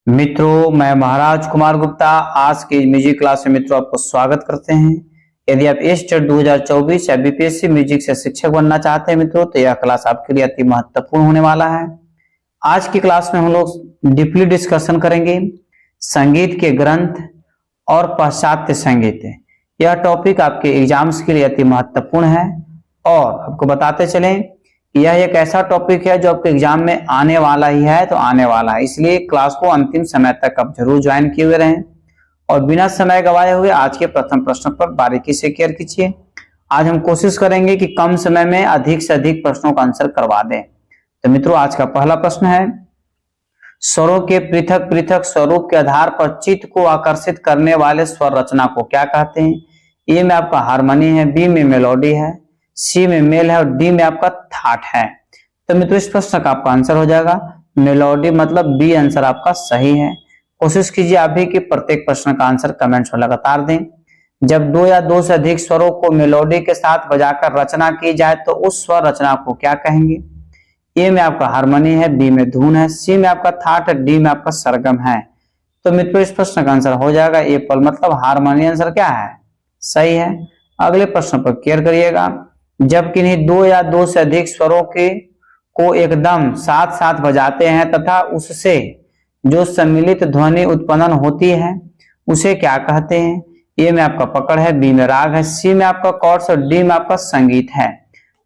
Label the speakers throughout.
Speaker 1: मित्रों, मैं महाराज कुमार गुप्ता आज की म्यूजिक क्लास में मित्रों आपको स्वागत करते हैं। यदि आप टेट 2024 या बीपीएससी म्यूजिक से शिक्षक बनना चाहते हैं मित्रों, तो यह क्लास आपके लिए अति महत्वपूर्ण होने वाला है। आज की क्लास में हम लोग डीपली डिस्कशन करेंगे संगीत के ग्रंथ और पाश्चात्य संगीत। यह टॉपिक आपके एग्जाम्स के लिए अति महत्वपूर्ण है और आपको बताते चलें यह एक ऐसा टॉपिक है जो आपके एग्जाम में आने वाला ही है, तो आने वाला है, इसलिए क्लास को अंतिम समय तक आप जरूर ज्वाइन किए हुए रहें और बिना समय गवाए हुए आज के प्रथम प्रश्न पर बारीकी से केयर कीजिए। आज हम कोशिश करेंगे कि कम समय में अधिक से अधिक प्रश्नों का आंसर करवा दें। तो मित्रों, आज का पहला प्रश्न है, स्वरों के पृथक पृथक स्वरूप के आधार पर चित्त को आकर्षित करने वाले स्वर रचना को क्या कहते हैं? ए में आपका हारमोनी है, बी में मेलोडी है, सी में मेल है और डी में आपका थाट है। तो मित्रों, इस प्रश्न का आपका आंसर हो जाएगा मेलोडी, मतलब बी आंसर आपका सही है। कोशिश कीजिए आप भी कि प्रत्येक प्रश्न का आंसर कमेंट्स में लगातार दें। जब दो या दो से अधिक स्वरों को मेलोडी के साथ बजाकर रचना की जाए तो उस स्वर रचना को क्या कहेंगे? ए में आपका हारमोनी है, बी में धुन है, सी में आपका थाट है, डी में आपका सरगम है। तो मित्रों, इस प्रश्न का आंसर हो जाएगा ए पर, मतलब हारमोनी आंसर क्या है? सही है। अगले प्रश्न पर केयर करिएगा, जब किन्हीं दो या दो से अधिक स्वरों को एकदम साथ साथ बजाते हैं तथा उससे जो सम्मिलित ध्वनि उत्पन्न होती है उसे क्या कहते हैं? ए में आपका पकड़ है, बी में राग है, सी में आपका कॉर्ड्स और डी में आपका संगीत है।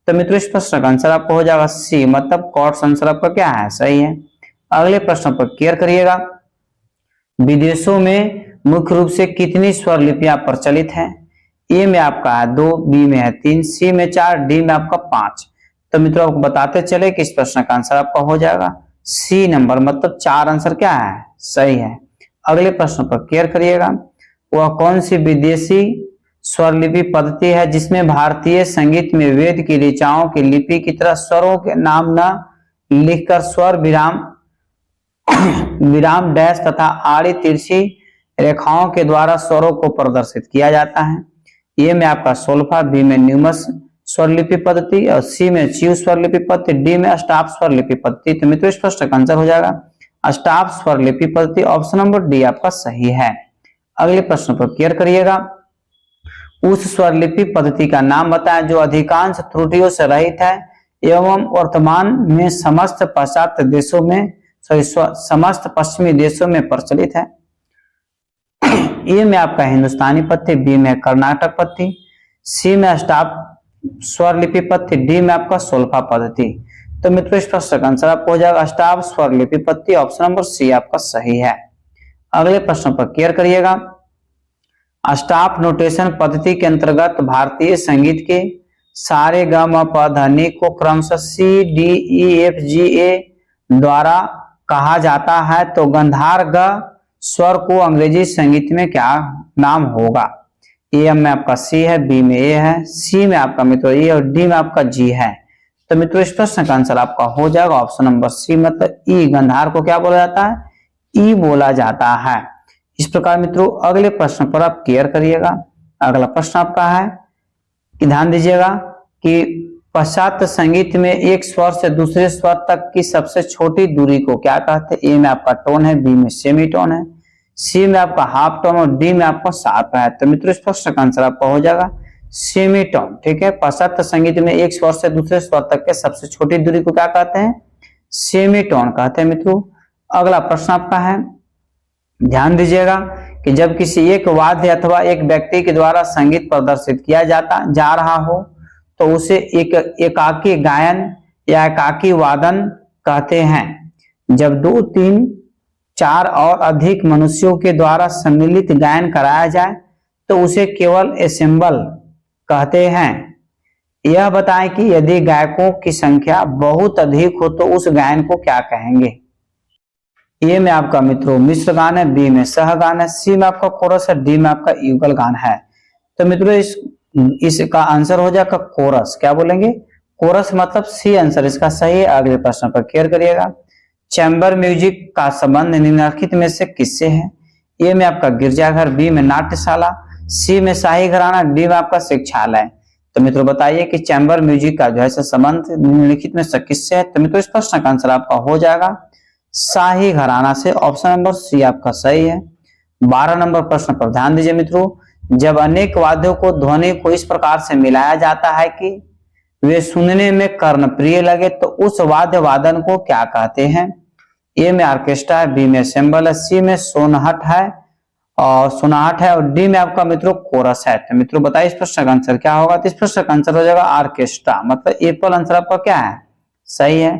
Speaker 1: तो मित्रों, इस प्रश्न का आंसर आपको हो जाएगा सी, मतलब कॉर्ड्स आंसर आपका क्या है? सही है। अगले प्रश्न पर केयर करिएगा, विदेशों में मुख्य रूप से कितनी स्वर लिपियां प्रचलित हैं? ए में आपका है 2, बी में है 3, सी में 4, डी में आपका 5। तो मित्रों, आपको बताते चले कि इस प्रश्न का आंसर आपका हो जाएगा सी नंबर, मतलब 4 आंसर क्या है? सही है। अगले प्रश्न पर केयर करिएगा, वह कौन सी विदेशी स्वर लिपि पद्धति है जिसमें भारतीय संगीत में वेद की ऋचाओं की लिपि की तरह स्वरों के नाम न लिखकर स्वर विराम डैश तथा आड़ी तिरछी रेखाओं के द्वारा स्वरों को प्रदर्शित किया जाता है? ए में आपका सोल्फा, बी में न्यूमस स्वर लिपि पद्धति और सी में च्यू स्वर लिपि पद्धति, डी में अष्टाप स्वर लिपि पद्धति। तो मित्रों, इस प्रश्न का आंसर हो जाएगा अष्टाप स्वर लिपि पद्धति, ऑप्शन नंबर डी आपका सही है। अगले प्रश्न पर केयर करिएगा, उस स्वर लिपि पद्धति का नाम बताएं जो अधिकांश त्रुटियों से रहित है एवं वर्तमान में समस्त पश्चिमी देशों में प्रचलित है। ए में आपका हिंदुस्तानी पद्धति, बी में कर्नाटक पद्धति, सी में अष्टाप स्वर लिपि पद्धति, डी में आपका सोल्फा पद्धति। तो मित्रों, इस प्रश्न का आंसर आपको हो जाएगा अष्टाप स्वर लिपि पद्धति, ऑप्शन नंबर सी आपका सही है। अगले प्रश्न पर केयर करिएगा, अष्टाप नोटेशन पद्धति के अंतर्गत भारतीय संगीत के सारे ग म प ध नि को क्रमशः C D E F G ए द्वारा कहा जाता है, तो गंधार ग स्वर को अंग्रेजी संगीत में क्या नाम होगा? ए में आपका सी है, बी में ए है, सी में आपका मित्रों ए और डी में आपका जी है। तो मित्रों, इस प्रश्न का आंसर आपका हो जाएगा ऑप्शन नंबर सी, मतलब ई। गंधार को क्या बोला जाता है? ई बोला जाता है। इस प्रकार मित्रों, अगले प्रश्न पर आप केयर करिएगा। अगला प्रश्न आपका है कि ध्यान दीजिएगा कि पाश्चात्य संगीत में एक स्वर से दूसरे स्वर तक की सबसे छोटी दूरी को क्या कहते हैं? ए में आपका टोन है, बी में सेमीटोन है, सी में आपका हाफ टोन और डी में आपका शार्प है। तो मित्रों, इस प्रश्न का आंसर आपका हो जाएगा सेमीटोन। ठीक है, पाश्चात्य संगीत में एक स्वर से दूसरे स्वर तक के सबसे छोटी दूरी को क्या कहते हैं? सेमीटोन कहते हैं मित्रों। अगला प्रश्न आपका है, ध्यान दीजिएगा कि जब किसी एक वाद्य अथवा एक व्यक्ति के द्वारा संगीत प्रदर्शित किया जा रहा हो तो उसे एक एकाकी गायन या एकाकी वादन कहते हैं। जब 2, 3, 4 और अधिक मनुष्यों के द्वारा सम्मिलित गायन कराया जाए तो उसे केवल एसेंबल कहते हैं। यह बताएं कि यदि गायकों की संख्या बहुत अधिक हो तो उस गायन को क्या कहेंगे? ए में आपका मित्रों मिश्र गान है, बी में सह गान है, सी में आपका कोरस है, डी में आपका युगल गान है। तो मित्रों, इसका आंसर हो जाएगा कोरस। क्या बोलेंगे? कोरस, मतलब सी आंसर इसका सही है। अगले प्रश्न पर केयर करिएगा, चैम्बर म्यूजिक का संबंध निम्नलिखित में से किससे है? ए में आपका गिरजाघर, बी में नाट्यशाला, सी में शाही घराना, डी में आपका शिक्षालय। तो मित्रों, बताइए कि चैम्बर म्यूजिक का जो है संबंध निम्नलिखित में से किससे है? तो मित्रों, इस प्रश्न का आंसर आपका हो जाएगा शाही घराना से, ऑप्शन नंबर सी आपका सही है। 12 नंबर प्रश्न पर ध्यान दीजिए मित्रों, जब अनेक वाद्यों को ध्वनि को इस प्रकार से मिलाया जाता है कि वे सुनने में कर्णप्रिय लगे तो उस वाद्य वादन को क्या कहते हैं? ए में ऑर्केस्ट्रा है, बी में सिंबल है, सी में सोनाहट है और डी में आपका मित्रों कोरस है। तो मित्रों बताइए इस प्रश्न का आंसर क्या होगा? तो इस प्रश्न का आंसर हो जाएगा ऑर्केस्ट्रा, मतलब एप्पल आंसर आपका क्या है? सही है।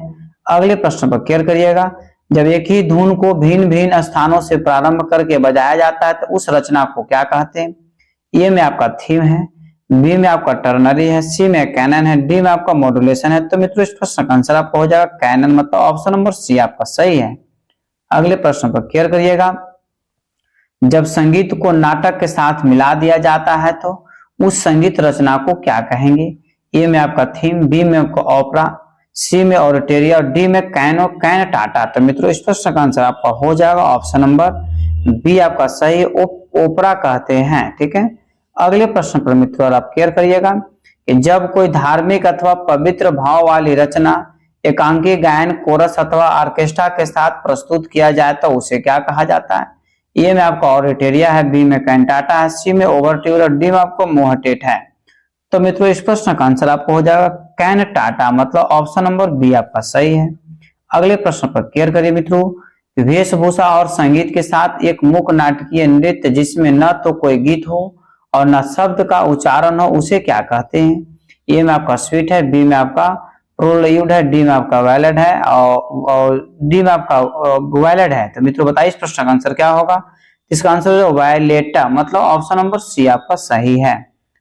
Speaker 1: अगले प्रश्न पर केयर करिएगा, जब एक ही धुन को भिन्न भिन्न स्थानों से प्रारंभ करके बजाया जाता है तो उस रचना को क्या कहते हैं? ए में आपका थीम है, बी में आपका टर्नरी है, सी में कैनन है, डी में आपका मॉड्यूलेशन है। तो मित्रों इस प्रश्न का आंसर आपका हो जाएगा कैनन, मतलब ऑप्शन नंबर सी आपका सही है। अगले प्रश्न पर केयर करिएगा, जब संगीत को नाटक के साथ मिला दिया जाता है तो उस संगीत रचना को क्या कहेंगे? ए में आपका थीम, बी में आपका ओपरा, सी में ऑडिटोरिया और डी में कैनटाटा। तो मित्रों इस प्रश्न का आंसर आपका हो जाएगा ऑप्शन नंबर बी आपका सही, ओपरा कहते हैं। ठीक है। अगले प्रश्न पर मित्रों आप केयर करिएगा कि जब कोई धार्मिक अथवा पवित्र भाव वाली रचना एकांकी गायन, कोरस अथवा ऑर्केस्ट्रा के साथ प्रस्तुत किया जाए तो उसे क्या कहा जाता है? ए में आपका ऑडिटोरिया है, बी में कैंटाटा है, सी में ओवरट्यूर और डी में आपको मोहटेट है। तो मित्रों इस प्रश्न का आंसर आपको हो जाएगा कैनटाटा, मतलब ऑप्शन नंबर बी आपका सही है। अगले प्रश्न पर केयर करिए मित्रों, वेशभूषा और संगीत के साथ एक मूक नाटकीय नृत्य जिसमें न तो कोई गीत हो और न शब्द का उच्चारण हो उसे क्या कहते हैं? ए में आपका स्वीट है, बी में आपका प्रोल्यूड है, डी में आपका वैलेड है और डी में आपका वैलेड है। तो मित्रों बताइए इस प्रश्न का आंसर क्या होगा? इसका आंसर है वायलेटा, मतलब ऑप्शन नंबर सी आपका सही है।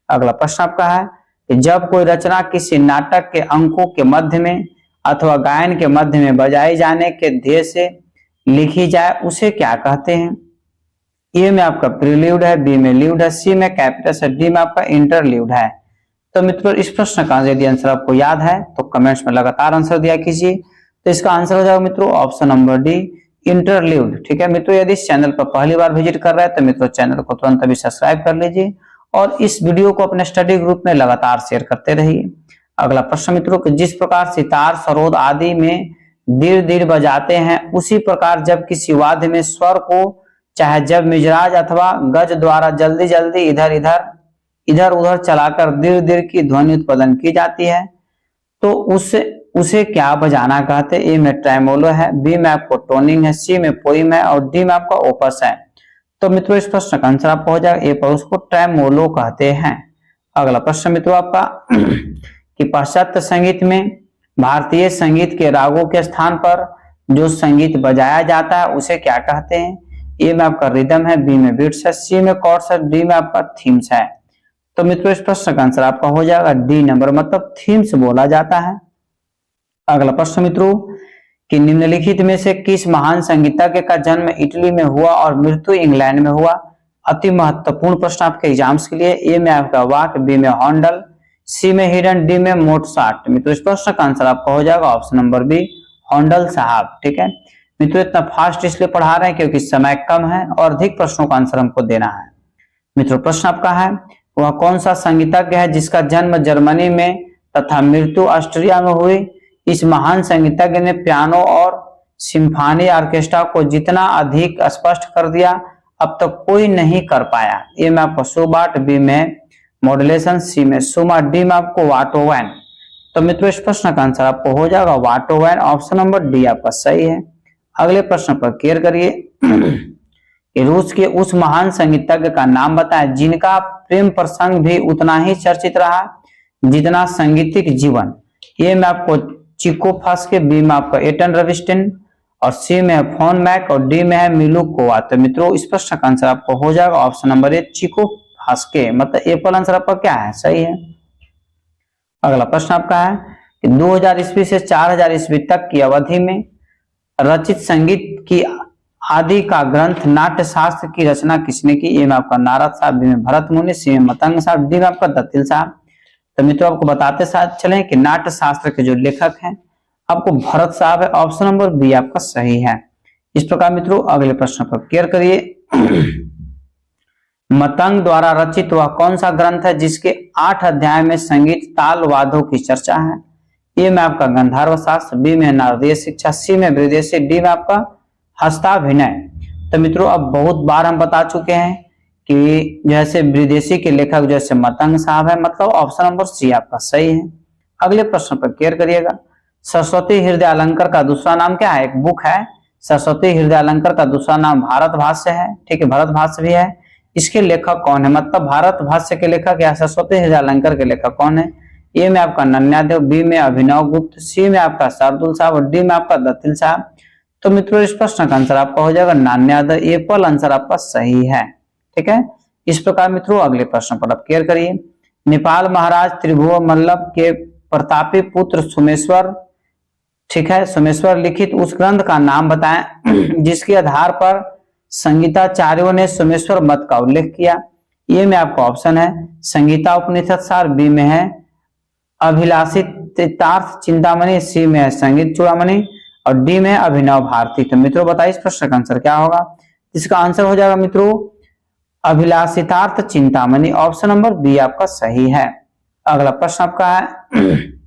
Speaker 1: अगला प्रश्न आपका है कि जब कोई रचना किसी नाटक के अंकों के मध्य में अथवा गायन के मध्य में बजाई जाने के ध्येय से लिखी जाए उसे क्या कहते हैं? ए में आपका प्रील्यूड है, बी में ल्यूड है, सी में कैपिटस है, डी में आपका इंटरल्यूड है। तो मित्रों इस प्रश्न का यदि आंसर आपको याद है तो कमेंट्स में लगातार आंसर दिया कीजिए। तो इसका आंसर हो जाएगा मित्रों ऑप्शन नंबर डी इंटरल्यूड। ठीक है मित्रों, यदि इस चैनल पर पहली बार विजिट कर रहे हैं तो मित्रों चैनल को तुरंत अभी सब्सक्राइब कर लीजिए और इस वीडियो को अपने स्टडी ग्रुप में लगातार शेयर करते रहिए। अगला प्रश्न मित्रों कि जिस प्रकार सितार, सरोद आदि में धीरे धीरे बजाते हैं उसी प्रकार जब किसी वाद्य में स्वर को चाहे जब मिजराज अथवा गज द्वारा जल्दी जल्दी इधर उधर चलाकर धीरे धीरे की ध्वनि उत्पादन की जाती है तो उसे क्या बजाना कहते हैं? ए में ट्रेमोलो है, बी में आपको टोनिंग है, सी में पोइम है और डी में आपका ओपस है। तो मित्रों इस प्रश्न का आंसर आपको हो जाएगा ए पर, उसको ट्रेमोलो कहते हैं। अगला प्रश्न मित्रों आपका कि पाश्चात्य संगीत में भारतीय संगीत के रागों के स्थान पर जो संगीत बजाया जाता है उसे क्या कहते हैं? ए में आपका रिदम है, बी में बीट्स है, सी में कॉर्ड्स है, डी में आपका थीम्स है। तो मित्रों इस प्रश्न का आंसर आपका हो जाएगा डी नंबर, मतलब थीम्स बोला जाता है। अगला प्रश्न मित्रों कि निम्नलिखित में से किस महान संगीतज्ञ का जन्म इटली में हुआ और मृत्यु इंग्लैंड में हुआ? अति महत्वपूर्ण प्रश्न आपके एग्जाम्स के लिए। ए में आपका वाक, बी में हॉन्डल, सी में हिडन, डी में मोटसार्ट। मित्रों इस प्रश्न का आंसर आपका हो जाएगा ऑप्शन नंबर बी हॉन्डल साहब। ठीक है मित्रों, इतना फास्ट इसलिए पढ़ा रहे हैं क्योंकि समय कम है और अधिक प्रश्नों का आंसर हमको देना है। मित्रों प्रश्न आपका है वह कौन सा संगीतज्ञ है जिसका जन्म जर्मनी में तथा मृत्यु ऑस्ट्रिया में हुई? इस महान संगीतज्ञ ने पियानो और सिम्फनी ऑर्केस्ट्रा को जितना अधिक स्पष्ट कर दिया अब तक कोई नहीं कर पाया। ए में आपको शुबार्ट, बी में मॉड्यूलेशन, सी में सुमा, डी में आपको वाटोवैन। तो मित्रों इस प्रश्न का आंसर आपको हो जाएगा वाटोवैन, ऑप्शन नंबर डी आपका सही है। अगले प्रश्न पर केयर करिए रूस के उस महान संगीतज्ञ का नाम बताएं जिनका प्रेम प्रसंग भी उतना ही चर्चित रहा जितना संगीतिक जीवन। ए में आपको चिको फास्के, बी में आपका एटन रविस्टिन और सी में है फोन मैक और डी में है मिलू कोवा। तो मित्रों इस प्रश्न का आंसर आपको हो जाएगा ऑप्शन नंबर ए चिको फास्के, मतलब ए पर आंसर आपका क्या है? सही है। अगला प्रश्न आपका है कि 2000 ईस्वी से 4000 ईस्वी तक की अवधि में रचित संगीत की आदि का ग्रंथ नाट्य शास्त्र की रचना किसने की? ए में आपका नारद साहब, बी में भरत मुनि, सी में मतंग साहब, डी में आपका दत्तिल साहब। तो मित्रों आपको बताते साथ चलें कि नाट्य शास्त्र के जो लेखक हैं आपको भरत साहब है, ऑप्शन नंबर बी आपका सही है। इस प्रकार मित्रों अगले प्रश्न पर केयर करिए मतंग द्वारा रचित वह कौन सा ग्रंथ है जिसके 8 अध्याय में संगीत ताल वाद्यों की चर्चा है? ए में आपका गंधर्व शास्त्र, बी में नारदीय शिक्षा, सी में विदेशी, डी में आपका हस्ताभिनय। तो मित्रों अब बहुत बार हम बता चुके हैं कि जैसे विदेशी के लेखक जैसे मतंग साहब है, मतलब ऑप्शन नंबर सी आपका सही है। अगले प्रश्न पर केयर करिएगा। सरस्वती हृदय अलंकार का दूसरा नाम क्या है? एक बुक है सरस्वती हृदय अलंकार का दूसरा नाम भारत भाष्य है, ठीक है, भरत भाष्य भी है। इसके लेखक कौन है? मतलब भारत भाष्य के लेखक या सरस्वती हृदय अलंकार के लेखक कौन है? ए में आपका नन्यादेव, बी में अभिनव गुप्त, सी में आपका शार्दुल साहब और डी में आपका दत्तिल साहब। तो मित्रों इस प्रश्न का आंसर आपका हो जाएगा नान्यादेव, ए पर आंसर आपका सही है, ठीक है। इस प्रकार मित्रों अगले प्रश्न पर आप केयर करिए। नेपाल महाराज त्रिभुवन मल्लभ के प्रतापी पुत्र सोमेश्वर, ठीक है, सोमेश्वर लिखित उस ग्रंथ का नाम बताएं जिसके आधार पर संगीताचार्यों ने सोमेश्वर मत का उल्लेख किया। ये में आपका ऑप्शन है संगीता उपनिषद सार, बी में है अभिलाषी तीर्थार्थ चिंतामणि, सी में है संगीत चूड़ामणि और डी में अभिनव भारती। तो मित्रों बताइए इस प्रश्न का आंसर क्या होगा? इसका आंसर हो जाएगा मित्रों अभिलाषितार्थ चिंतामणि, ऑप्शन नंबर बी आपका सही है। अगला प्रश्न आपका है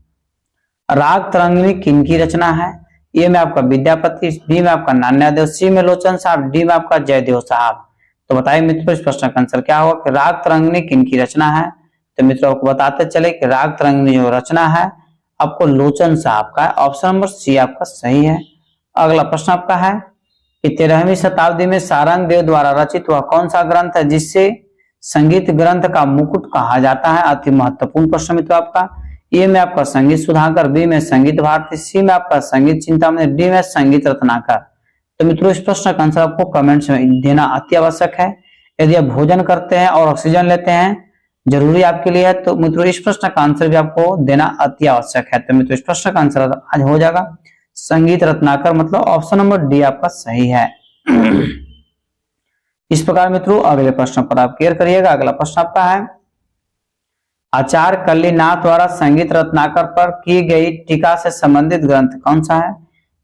Speaker 1: राग तरंगिणी किनकी रचना है? ए में आपका विद्यापति, बी में आपका नान्यादेव, सी में लोचन साहब, डी में आपका जयदेव साहब। तो बताइए मित्रों इस प्रश्न का आंसर क्या होगा कि राग तरंगिणी किनकी रचना है? तो मित्रों आपको बताते चले कि राग तरंगिणी जो रचना है आपको लोचन साहब का है, ऑप्शन नंबर सी आपका सही है। अगला प्रश्न आपका है कि 13वीं शताब्दी में सारंग देव द्वारा रचित वह कौन सा ग्रंथ है जिससे संगीत ग्रंथ का मुकुट कहा जाता है? अति महत्वपूर्ण प्रश्न मित्रों आपका। ए में आपका संगीत सुधाकर, बी में संगीत भारती, सी में आपका संगीत चिंतामणि, डी में संगीत रत्नाकर। तो मित्रों इस प्रश्न का आंसर आपको कमेंट्स में देना अति आवश्यक है। यदि आप भोजन करते हैं और ऑक्सीजन लेते हैं जरूरी आपके लिए है, तो मित्रों इस प्रश्न का आंसर भी आपको देना अति आवश्यक है। तो मित्रों इस प्रश्न का आंसर आज हो जाएगा संगीत रत्नाकर, मतलब ऑप्शन नंबर डी आपका सही है। इस प्रकार मित्रों अगले प्रश्न पर आप केयर करिएगा। अगला प्रश्न आपका है आचार्य कल्लीनाथ द्वारा संगीत रत्नाकर पर की गई टीका से संबंधित ग्रंथ कौन सा है?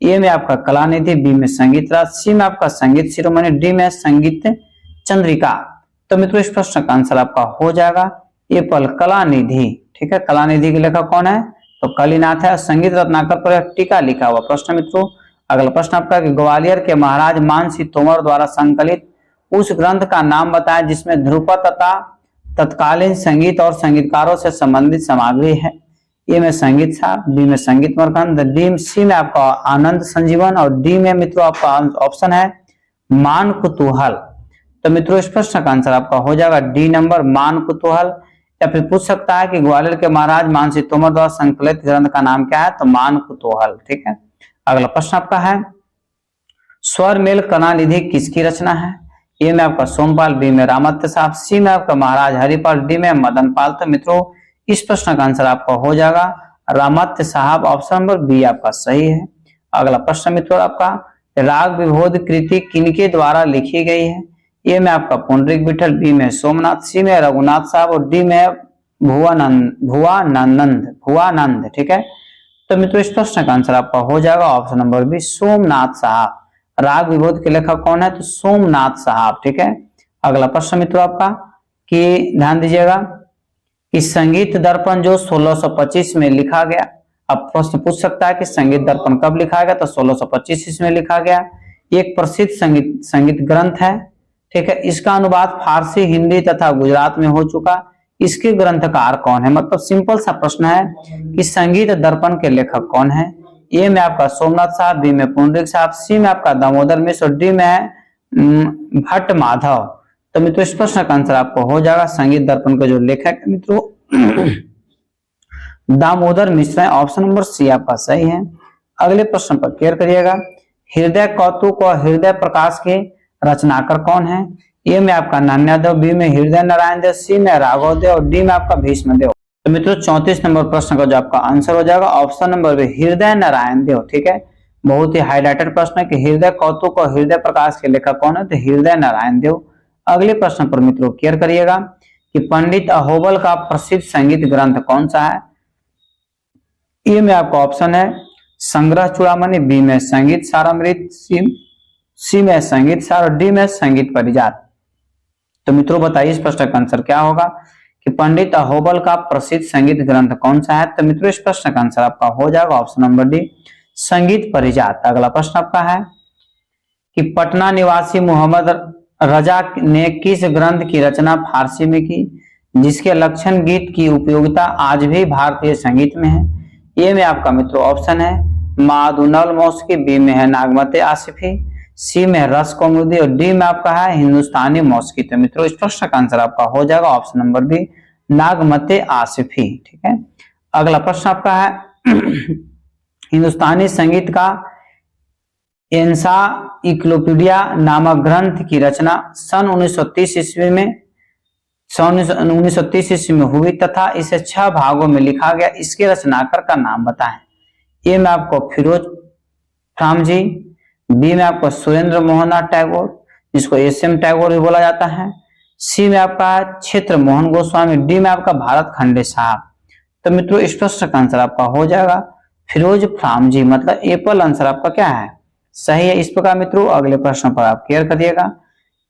Speaker 1: ए में आपका कलानिधि, बी में संगीत राज, सी में आपका संगीत शिरोमणि, डी में संगीत चंद्रिका। तो मित्रों इस प्रश्न का आंसर आपका हो जाएगा ए पर कलानिधि, ठीक है। कलानिधि के लेखक कौन है? तो कलीनाथ है। संगीत रत्नाकर पर टीका लिखा हुआ प्रश्न मित्रों। अगला प्रश्न आपका कि ग्वालियर के महाराज मानसिंह तोमर द्वारा संकलित उस ग्रंथ का नाम बताएं जिसमें ध्रुपद तथा तत्कालीन संगीत और संगीतकारों से संबंधित सामग्री है। ए में संगीत साहब, बी में संगीत मरकंद, डी सी में आपका आनंद संजीवन और डी में मित्रों आपका ऑप्शन है मान कुतूहल। तो मित्रों इस प्रश्न का आंसर आपका हो जाएगा डी नंबर मान कुतूहल। या फिर पूछ सकता है कि ग्वालियर के महाराज मानसिंह तोमर द्वारा संकलित ग्रंथ का नाम क्या है? तो मान कुतूहल, ठीक है। अगला प्रश्न आपका है स्वर मेल कलानिधि किसकी रचना है? ए में आपका सोमपाल, बी में रामत्य साहब, सी में आपका महाराज हरिपाल, डी में मदन पाल। तो मित्रों इस प्रश्न का आंसर आपका हो जाएगा रामत्य साहब, ऑप्शन नंबर बी आपका सही है। अगला प्रश्न मित्रों आपका राग विभोध कृति किनके द्वारा लिखी गई है? ए में आपका पुंडरीक विठल, बी में सोमनाथ, सी में रघुनाथ साहब और डी में भुवानंद, ठीक है। तो मित्रों इस प्रश्न का आंसर आपका हो जाएगा ऑप्शन नंबर बी सोमनाथ साहब। राग विभोध के लेखक कौन है? तो सोमनाथ साहब, ठीक है। अगला प्रश्न मित्रों आपका कि ध्यान दीजिएगा कि संगीत दर्पण जो 1625 में लिखा गया। अब प्रश्न पूछ सकता है कि संगीत दर्पण कब लिखा गया? तो 1625 इसमें लिखा गया। एक प्रसिद्ध संगीत ग्रंथ है, ठीक है। इसका अनुवाद फारसी, हिंदी तथा गुजरात में हो चुका। इसके ग्रंथकार कौन है? मतलब सिंपल सा प्रश्न है कि संगीत दर्पण के लेखक कौन है? ए में आपका सोमनाथ साहब, बी में पुंडरीक साहब, सी में आपका दामोदर मिश्र और डी में है भट्ट माधव। तो मित्रों इस प्रश्न का आंसर आपको हो जाएगा संगीत दर्पण के जो लेखक है मित्रों दामोदर मिश्र है, ऑप्शन नंबर सी आपका सही है। अगले प्रश्न पर केयर करिएगा हृदय कौतुक और हृदय प्रकाश के रचनाकर कौन है? ए में आपका नान्यादेव, बी में हृदय नारायण देव, सी में राघव देव और डी में आपका भीष्मदेव। तो मित्रों 34 नंबर प्रश्न का जो आपका आंसर हो जाएगा ऑप्शन नंबर बी हृदय नारायण देव, ठीक है। बहुत ही हाईलाइटेड प्रश्न है कि हृदय कौतुक और हृदय प्रकाश के लेखक कौन है? तो हृदय नारायण देव। अगले प्रश्न पर मित्रों केयर करिएगा कि पंडित अहोबल का प्रसिद्ध संगीत ग्रंथ कौन सा है? ए में आपका ऑप्शन है संग्रह चूड़ामणि, बी में संगीत सारामृत, सी में संगीत सार और डी में संगीत परिजात। तो मित्रों बताइए इस प्रश्न का आंसर क्या होगा कि पंडित अहोबल का प्रसिद्ध संगीत ग्रंथ कौन सा है? तो मित्रों इस प्रश्न का आंसर आपका हो जाएगा ऑप्शन नंबर डी, संगीत परिजात। अगला प्रश्न आपका है कि पटना निवासी मोहम्मद रजा ने किस ग्रंथ की रचना फारसी में की जिसके लक्षण गीत की उपयोगिता आज भी भारतीय संगीत में है? ए में आपका मित्रों ऑप्शन है मादुनल मौसिकी, बी में है नागमते आसिफी, सी में रस कौमुदी और डी में आपका है हिंदुस्तानी मौसिकी। तो मित्रों इस प्रश्न का आंसर आपका हो जाएगा ऑप्शन नंबर बी, नागमते आसिफी। ठीक है, अगला प्रश्न आपका है हिंदुस्तानी संगीत का एनसाइक्लोपीडिया नामक ग्रंथ की रचना सन 1930 ईस्वी में हुई तथा इसे 6 भागों में लिखा गया। इसके रचनाकार का नाम बताएं। ए में आपको फिरोज रामजी, बी में आपको सुरेंद्र मोहननाथ टैगोर जिसको एस.एम. टैगोर भी बोला जाता है, सी में आपका क्षेत्र मोहन गोस्वामी, डी में आपका भारत खंडे साहब। तो मित्रों इस प्रश्न का आंसर आपका हो जाएगा फिरोज रामजी, मतलब एप्पल आंसर आपका क्या है? सही है। इस प्रकार मित्रों अगले प्रश्न पर आप क्लियर करिएगा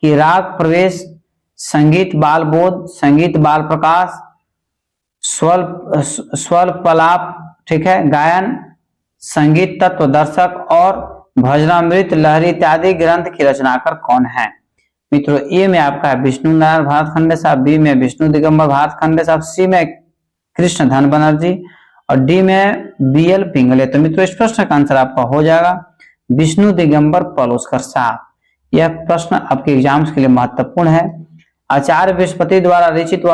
Speaker 1: कि राग प्रवेश, संगीत बाल बोध, संगीत बाल प्रकाश, स्वर पलाप, ठीक है, गायन, संगीत तत्व दर्शक और भजनामृत लहरी इत्यादि ग्रंथ की रचनाकार कौन है? मित्रों ए में आपका है विष्णु नारायण भारत खंडे साहब, बी में विष्णु दिगंबर भारत खंडे साहब, सी में कृष्ण धन बनर्जी और डी में बी.एल. पिंगले। तो मित्रों इस प्रश्न का आंसर आपका हो जाएगा विष्णु दिगंबर पलुस्कर साहब। यह प्रश्न आपके एग्जाम्स के लिए महत्वपूर्ण है। आचार्य बृहस्पति द्वारा रचित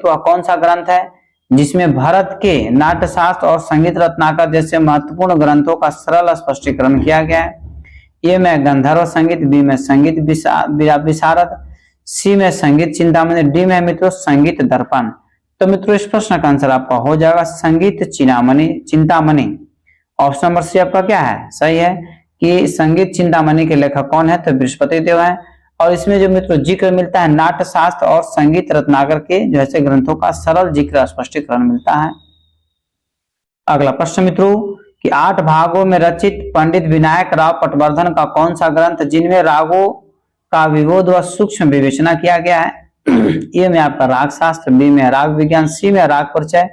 Speaker 1: वह कौन सा ग्रंथ है जिसमें भारत के नाट्यशास्त्र और संगीत रत्नाकर जैसे महत्वपूर्ण ग्रंथों का सरल स्पष्टीकरण किया गया है? ए में गंधर्व संगीत, बी में संगीत विशारद, सी में संगीत चिंतामणि, डी में मित्रों संगीत दर्पण। तो मित्रों इस प्रश्न का आंसर आपका हो जाएगा संगीत चिंतामणि। ऑप्शन नंबर सी आपका क्या है? सही है कि संगीत चिंतामणि के लेखक कौन है? तो बृहस्पति देव है। और इसमें जो मित्रों जिक्र मिलता है नाट्य शास्त्र और संगीत रत्नाकर के जैसे ग्रंथों का सरल जिक्र स्पष्टीकरण मिलता है। अगला प्रश्न मित्रों कि 8 भागों में रचित पंडित विनायक राव पटवर्धन का कौन सा ग्रंथ जिनमें रागों का विविध व सूक्ष्म विवेचना किया गया है? ए में आपका राग शास्त्र, बी में राग विज्ञान, सी में राग परिचय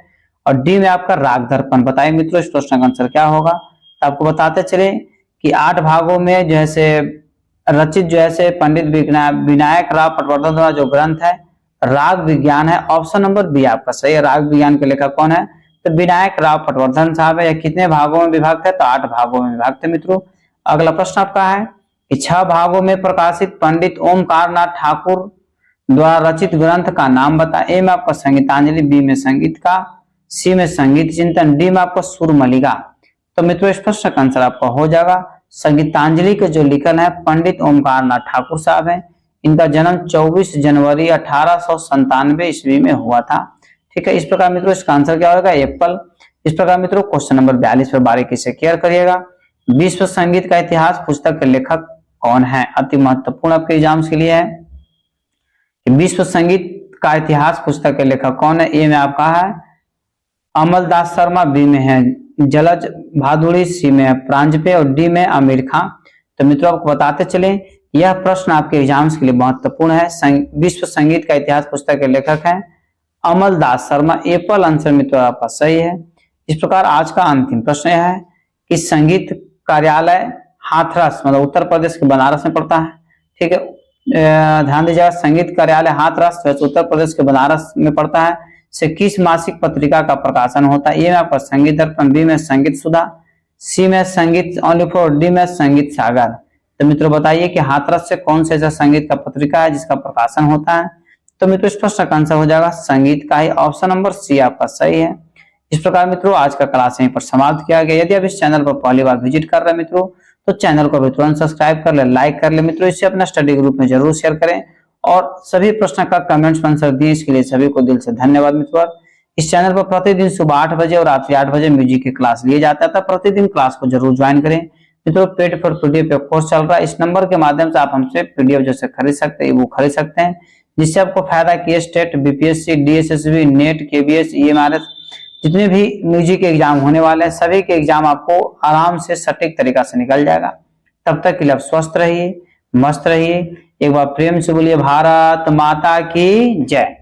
Speaker 1: और डी में आपका राग दर्पण। बताइए मित्रों इस प्रश्न का आंसर क्या होगा? तो आपको बताते चले कि 8 भागों में जैसे रचित जो है पंडित विनायक राव पटवर्धन द्वारा जो ग्रंथ है राग विज्ञान है। ऑप्शन नंबर बी आपका सही है। राग विज्ञान के लेखक कौन है? तो विनायक राव पटवर्धन साहब है। यह कितने भागों में विभक्त है? तो 8 भागों में विभक्त है मित्रों। अगला प्रश्न आपका है कि 6 भागों में प्रकाशित पंडित ओमकार नाथ ठाकुर द्वारा रचित ग्रंथ का नाम बताएं। ए में आपका संगीतांजलि, बी में संगीत का, सी में संगीत चिंतन, डी में आपका सुर मलिका। तो मित्रों इस प्रश्न का आंसर आपका हो जाएगा संगीतांजलि के जो लिखन है पंडित ओमकार नाथ ठाकुर साहब हैं। इनका जन्म 24 जनवरी 1897 ईस्वी में हुआ था। ठीक है, इस प्रकार मित्रों इसका आंसर क्या होगा? एप्पल। इस प्रकार मित्रों क्वेश्चन नंबर 42 पर बारीकी से क्लियर करिएगा। विश्व संगीत का इतिहास पुस्तक के लेखक कौन है? अति महत्वपूर्ण आपके एग्जाम्स के लिए है। विश्व संगीत का इतिहास पुस्तक के लेखक कौन है? ए में आपका है अमलदास शर्मा, बी में है जलज भादुड़ी, सी में है प्रांजपे और डी में आमिर खान। तो मित्रों आपको बताते चले यह प्रश्न आपके एग्जाम्स के लिए महत्वपूर्ण है। विश्व संगीत का इतिहास पुस्तक के लेखक हैं अमलदास शर्मा। एप्पल आंसर मित्रों आपका सही है। इस प्रकार आज का अंतिम प्रश्न यह है कि संगीत कार्यालय हाथरस मतलब उत्तर प्रदेश के बनारस में पड़ता है। ठीक है, ध्यान दीजिएगा संगीत कार्यालय हाथरस उत्तर प्रदेश के बनारस में पड़ता है। से किस मासिक पत्रिका का प्रकाशन होता है? ए में आपका संगीत दर्पण, बी में संगीत सुधा, सी में संगीत ओनली फॉर, डी में संगीत सागर। तो मित्रों बताइए कि हाथरस से कौन से ऐसा संगीत का पत्रिका है जिसका प्रकाशन होता है? तो मित्रों इस प्रश्न का आंसर हो जाएगा संगीत का ही। ऑप्शन नंबर सी आपका सही है। इस प्रकार मित्रों आज का क्लास यहीं पर समाप्त किया गया। यदि आप इस चैनल पर पहली बार विजिट कर रहे हैं मित्रों तो चैनल को भी तुरंत सब्सक्राइब कर ले, लाइक कर ले मित्रों। इसे अपना स्टडी ग्रुप में जरूर शेयर करें और सभी प्रश्न का कमेंट्स में आंसर दिए इसके लिए सभी को दिल से धन्यवाद मित्रों। इस चैनल पर प्रतिदिन सुबह 8 बजे और रात्रि 8 बजे म्यूजिक की क्लास लिए जाता था। प्रतिदिन क्लास को जरूर ज्वाइन करें मित्रों। पेड फॉर पीडीएफ पे कोर्स चल रहा है। इस नंबर के माध्यम से आप हमसे पीडीएफ जैसे खरीद सकते हैं, वो खरीद सकते हैं जिससे आपको फायदा कि state, BPSC, DSSB, net, KBS, EMRS जितने भी म्यूजिक के एग्जाम होने वाले हैं सभी के एग्जाम आपको आराम से सटीक तरीका से निकल जाएगा। तब तक के लिए आप स्वस्थ रहिए, मस्त रहिए। एक बार प्रेम से बोलिए भारत माता की जय।